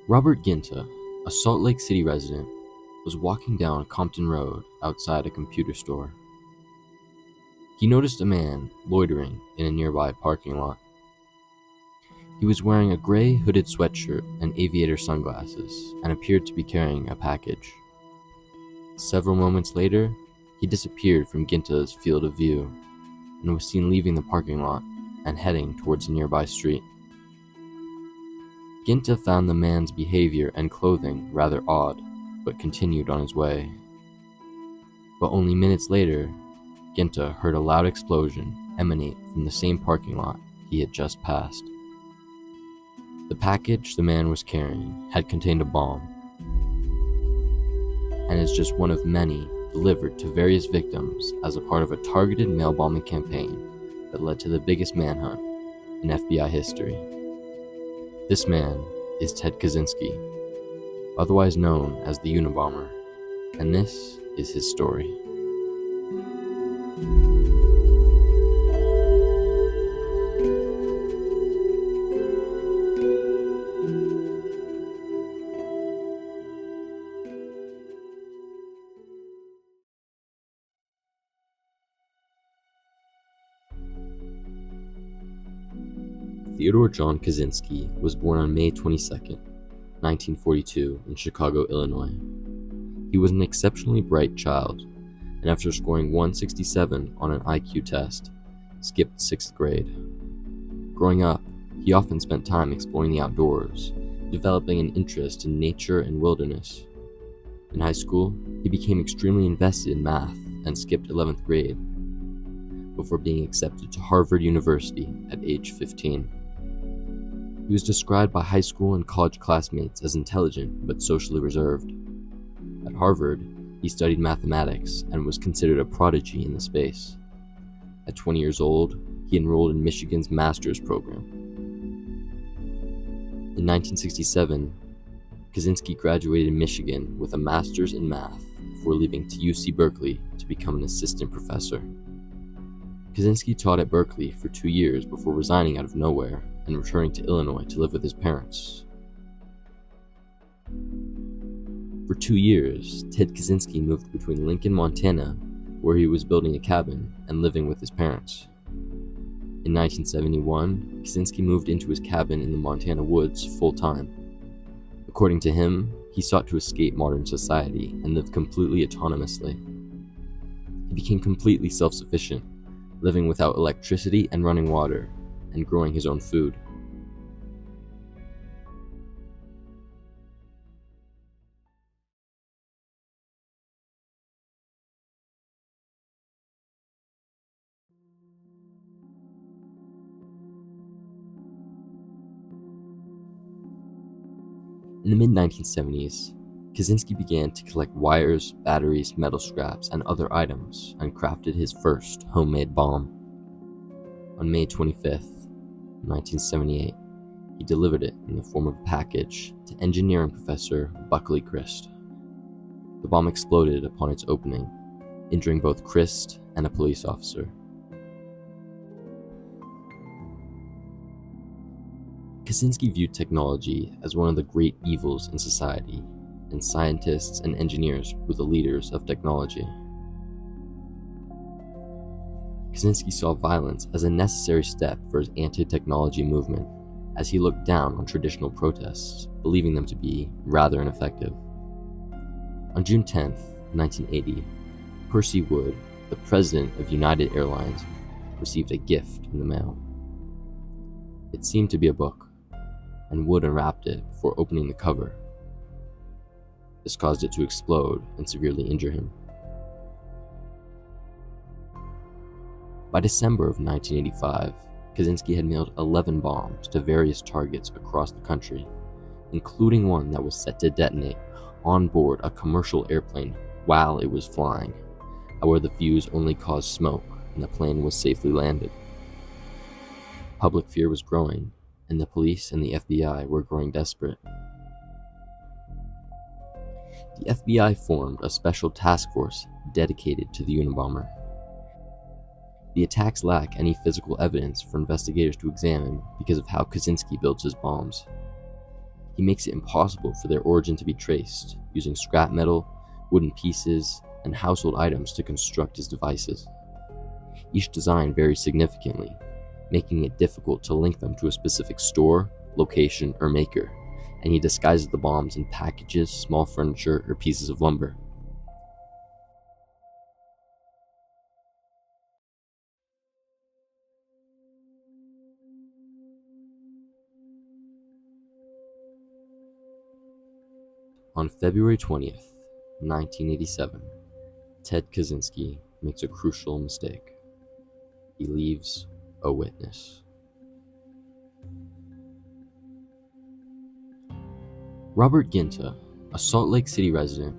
Robert Ginta, a Salt Lake City resident, was walking down Compton Road outside a computer store. He noticed a man loitering in a nearby parking lot. He was wearing a gray hooded sweatshirt and aviator sunglasses and appeared to be carrying a package. Several moments later, he disappeared from Ginta's field of view and was seen leaving the parking lot and heading towards a nearby street. Ginta found the man's behavior and clothing rather odd, but continued on his way. But only minutes later, Ginta heard a loud explosion emanate from the same parking lot he had just passed. The package the man was carrying had contained a bomb, and is just one of many delivered to various victims as a part of a targeted mail bombing campaign that led to the biggest manhunt in FBI history. This man is Ted Kaczynski, otherwise known as the Unabomber, and this is his story. Theodore John Kaczynski was born on May 22, 1942 in Chicago, Illinois. He was an exceptionally bright child, and after scoring 167 on an IQ test, skipped 6th grade. Growing up, he often spent time exploring the outdoors, developing an interest in nature and wilderness. In high school, he became extremely invested in math and skipped 11th grade before being accepted to Harvard University at age 15. He was described by high school and college classmates as intelligent but socially reserved. At Harvard, he studied mathematics and was considered a prodigy in the space. At 20 years old, he enrolled in Michigan's master's program. In 1967, Kaczynski graduated in Michigan with a master's in math before leaving to UC Berkeley to become an assistant professor. Kaczynski taught at Berkeley for 2 years before resigning out of nowhere and returning to Illinois to live with his parents. For 2 years, Ted Kaczynski moved between Lincoln, Montana, where he was building a cabin, and living with his parents. In 1971, Kaczynski moved into his cabin in the Montana woods full-time. According to him, he sought to escape modern society and live completely autonomously. He became completely self-sufficient, living without electricity and running water, and growing his own food. In the mid-1970s, Kaczynski began to collect wires, batteries, metal scraps, and other items, and crafted his first homemade bomb. On May 25th, 1978, he delivered it in the form of a package to engineering professor Buckley Christ. The bomb exploded upon its opening, injuring both Christ and a police officer. Kaczynski viewed technology as one of the great evils in society, and scientists and engineers were the leaders of technology. Kaczynski saw violence as a necessary step for his anti-technology movement, as he looked down on traditional protests, believing them to be rather ineffective. On June 10, 1980, Percy Wood, the president of United Airlines, received a gift in the mail. It seemed to be a book, and Wood unwrapped it before opening the cover. This caused it to explode and severely injure him. By December of 1985, Kaczynski had mailed 11 bombs to various targets across the country, including one that was set to detonate on board a commercial airplane while it was flying. However, the fuse only caused smoke and the plane was safely landed. Public fear was growing, and the police and the FBI were growing desperate. The FBI formed a special task force dedicated to the Unabomber. The attacks lack any physical evidence for investigators to examine because of how Kaczynski builds his bombs. He makes it impossible for their origin to be traced, using scrap metal, wooden pieces, and household items to construct his devices. Each design varies significantly, making it difficult to link them to a specific store, location, or maker, and he disguises the bombs in packages, small furniture, or pieces of lumber. On February 20th, 1987, Ted Kaczynski makes a crucial mistake. He leaves a witness. Robert Ginta, a Salt Lake City resident,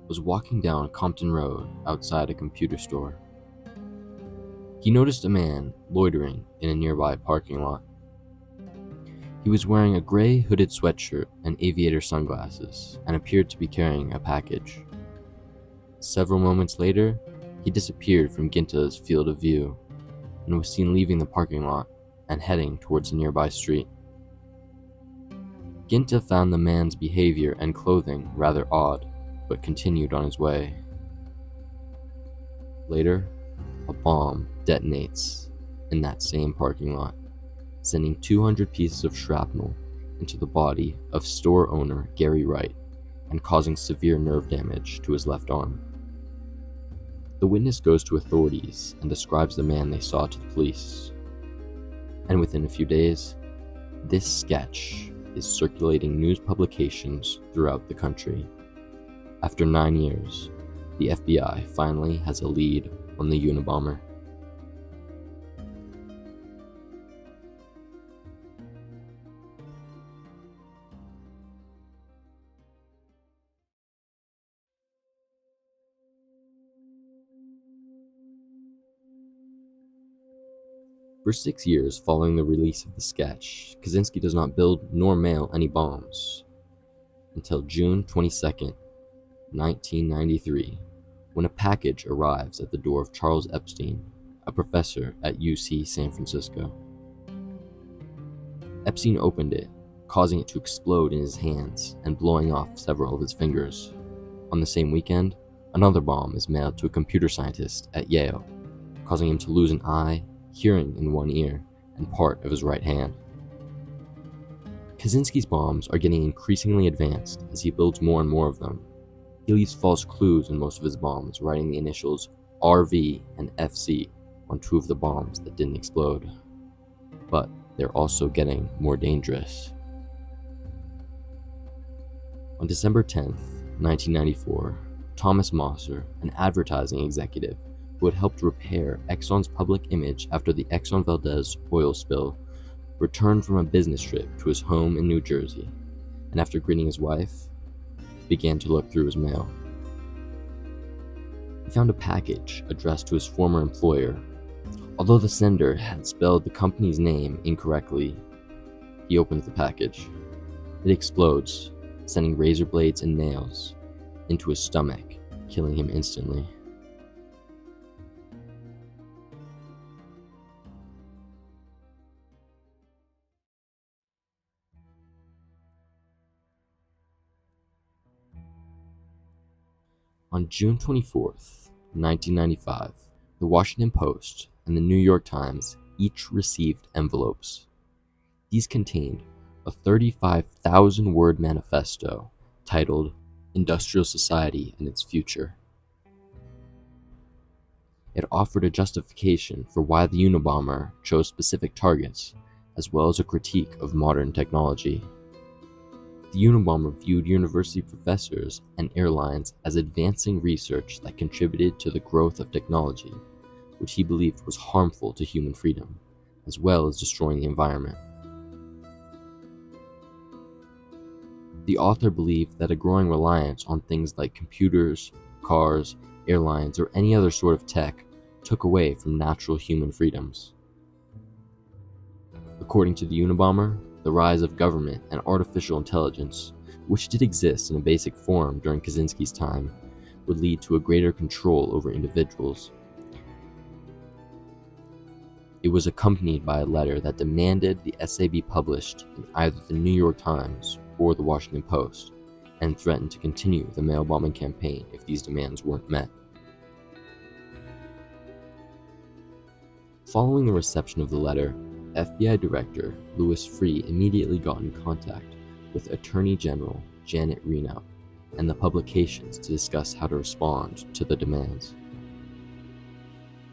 was walking down Compton Road outside a computer store. He noticed a man loitering in a nearby parking lot. He was wearing a gray hooded sweatshirt and aviator sunglasses and appeared to be carrying a package. Several moments later, he disappeared from Ginta's field of view and was seen leaving the parking lot and heading towards a nearby street. Ginta found the man's behavior and clothing rather odd, but continued on his way. Later, a bomb detonates in that same parking lot, sending 200 pieces of shrapnel into the body of store owner Gary Wright and causing severe nerve damage to his left arm. The witness goes to authorities and describes the man they saw to the police. And within a few days, this sketch is circulating news publications throughout the country. After 9 years, the FBI finally has a lead on the Unabomber. For 6 years following the release of the sketch, Kaczynski does not build nor mail any bombs until June 22, 1993, when a package arrives at the door of Charles Epstein, a professor at UC San Francisco. Epstein opened it, causing it to explode in his hands and blowing off several of his fingers. On the same weekend, another bomb is mailed to a computer scientist at Yale, causing him to lose an eye, hearing in one ear, and part of his right hand. Kaczynski's bombs are getting increasingly advanced as he builds more and more of them. He leaves false clues in most of his bombs, writing the initials RV and FC on 2 of the bombs that didn't explode. But they're also getting more dangerous. On December 10th, 1994, Thomas Mosser, an advertising executive who had helped repair Exxon's public image after the Exxon Valdez oil spill, returned from a business trip to his home in New Jersey, and after greeting his wife, began to look through his mail. He found a package addressed to his former employer. Although the sender had spelled the company's name incorrectly, he opens the package. It explodes, sending razor blades and nails into his stomach, killing him instantly. On June 24th, 1995, the Washington Post and the New York Times each received envelopes. These contained a 35,000-word manifesto titled Industrial Society and Its Future. It offered a justification for why the Unabomber chose specific targets, as well as a critique of modern technology. The Unabomber viewed university professors and airlines as advancing research that contributed to the growth of technology, which he believed was harmful to human freedom, as well as destroying the environment. The author believed that a growing reliance on things like computers, cars, airlines, or any other sort of tech took away from natural human freedoms. According to the Unabomber, the rise of government and artificial intelligence, which did exist in a basic form during Kaczynski's time, would lead to a greater control over individuals. It was accompanied by a letter that demanded the essay be published in either the New York Times for the Washington Post and threatened to continue the mail bombing campaign if these demands weren't met. Following the reception of the letter, FBI Director Louis Freeh immediately got in contact with Attorney General Janet Reno and the publications to discuss how to respond to the demands.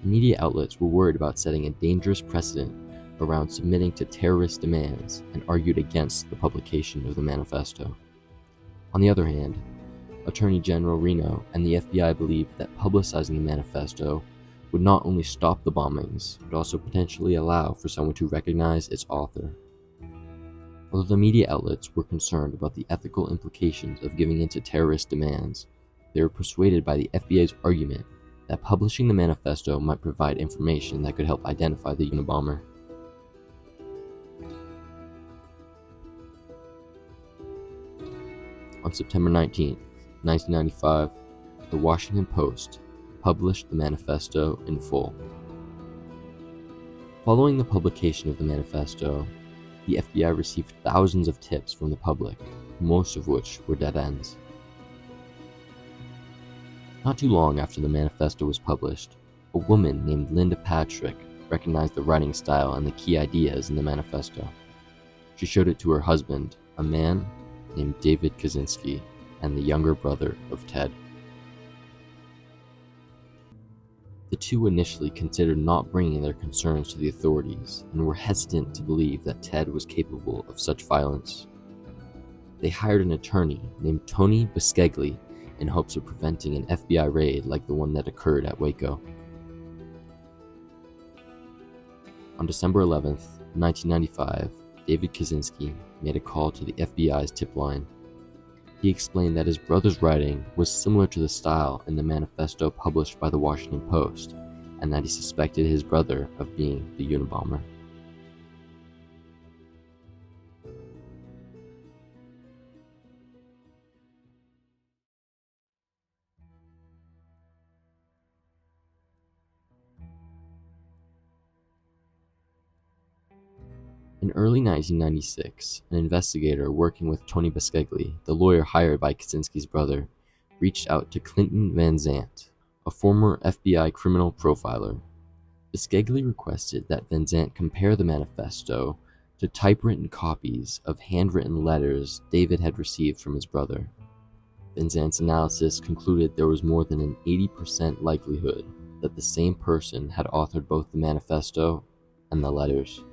Media outlets were worried about setting a dangerous precedent around submitting to terrorist demands and argued against the publication of the manifesto. On the other hand, Attorney General Reno and the FBI believed that publicizing the manifesto would not only stop the bombings, but also potentially allow for someone to recognize its author. Although the media outlets were concerned about the ethical implications of giving in to terrorist demands, they were persuaded by the FBI's argument that publishing the manifesto might provide information that could help identify the Unabomber. On September 19, 1995, the Washington Post published the manifesto in full. Following the publication of the manifesto, the FBI received thousands of tips from the public, most of which were dead ends. Not too long after the manifesto was published, a woman named Linda Patrick recognized the writing style and the key ideas in the manifesto. She showed it to her husband, a man named David Kaczynski, and the younger brother of Ted. The two initially considered not bringing their concerns to the authorities and were hesitant to believe that Ted was capable of such violence. They hired an attorney named Tony Bisceglie in hopes of preventing an FBI raid like the one that occurred at Waco. On December 11, 1995, David Kaczynski made a call to the FBI's tip line. He explained that his brother's writing was similar to the style in the manifesto published by the Washington Post, and that he suspected his brother of being the Unabomber. In early 1996, an investigator working with Tony Bisceglie, the lawyer hired by Kaczynski's brother, reached out to Clinton Van Zandt, a former FBI criminal profiler. Bisceglie requested that Van Zandt compare the manifesto to typewritten copies of handwritten letters David had received from his brother. Van Zandt's analysis concluded there was more than an 80% likelihood that the same person had authored both the manifesto and the letters.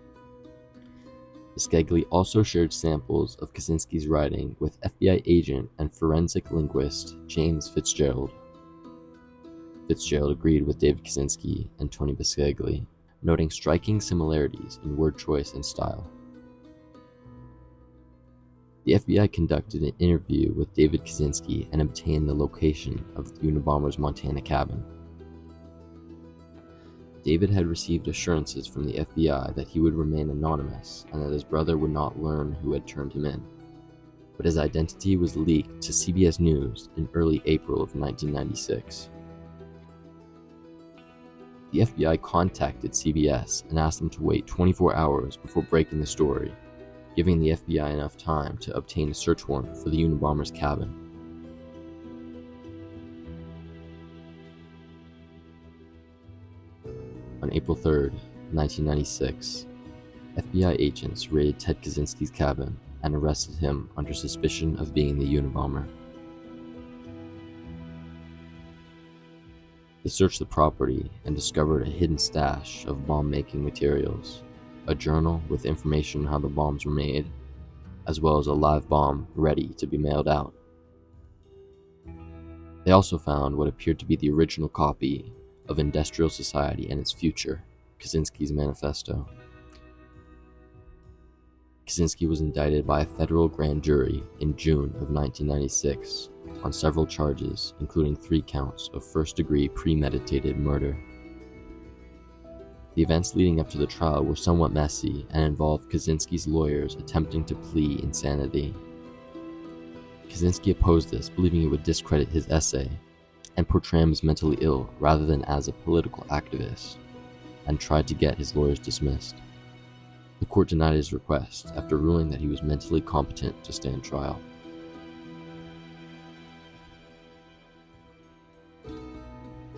Bisceglie also shared samples of Kaczynski's writing with FBI agent and forensic linguist James Fitzgerald. Fitzgerald agreed with David Kaczynski and Tony Bisceglie, noting striking similarities in word choice and style. The FBI conducted an interview with David Kaczynski and obtained the location of the Unabomber's Montana cabin. David had received assurances from the FBI that he would remain anonymous and that his brother would not learn who had turned him in, but his identity was leaked to CBS News in early April of 1996. The FBI contacted CBS and asked them to wait 24 hours before breaking the story, giving the FBI enough time to obtain a search warrant for the Unabomber's cabin. On April 3, 1996, FBI agents raided Ted Kaczynski's cabin and arrested him under suspicion of being the Unabomber. They searched the property and discovered a hidden stash of bomb-making materials, a journal with information on how the bombs were made, as well as a live bomb ready to be mailed out. They also found what appeared to be the original copy of Industrial Society and Its Future, Kaczynski's manifesto. Kaczynski was indicted by a federal grand jury in June of 1996 on several charges, including 3 counts of first-degree premeditated murder. The events leading up to the trial were somewhat messy and involved Kaczynski's lawyers attempting to plead insanity. Kaczynski opposed this, believing it would discredit his essay and portray him as mentally ill rather than as a political activist, and tried to get his lawyers dismissed. The court denied his request after ruling that he was mentally competent to stand trial.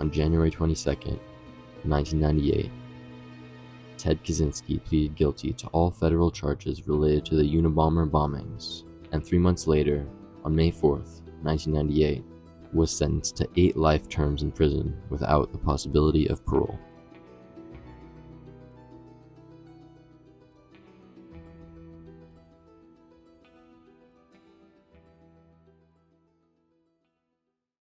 On January 22, 1998, Ted Kaczynski pleaded guilty to all federal charges related to the Unabomber bombings, and 3 months later, on May 4, 1998, was sentenced to 8 life terms in prison without the possibility of parole.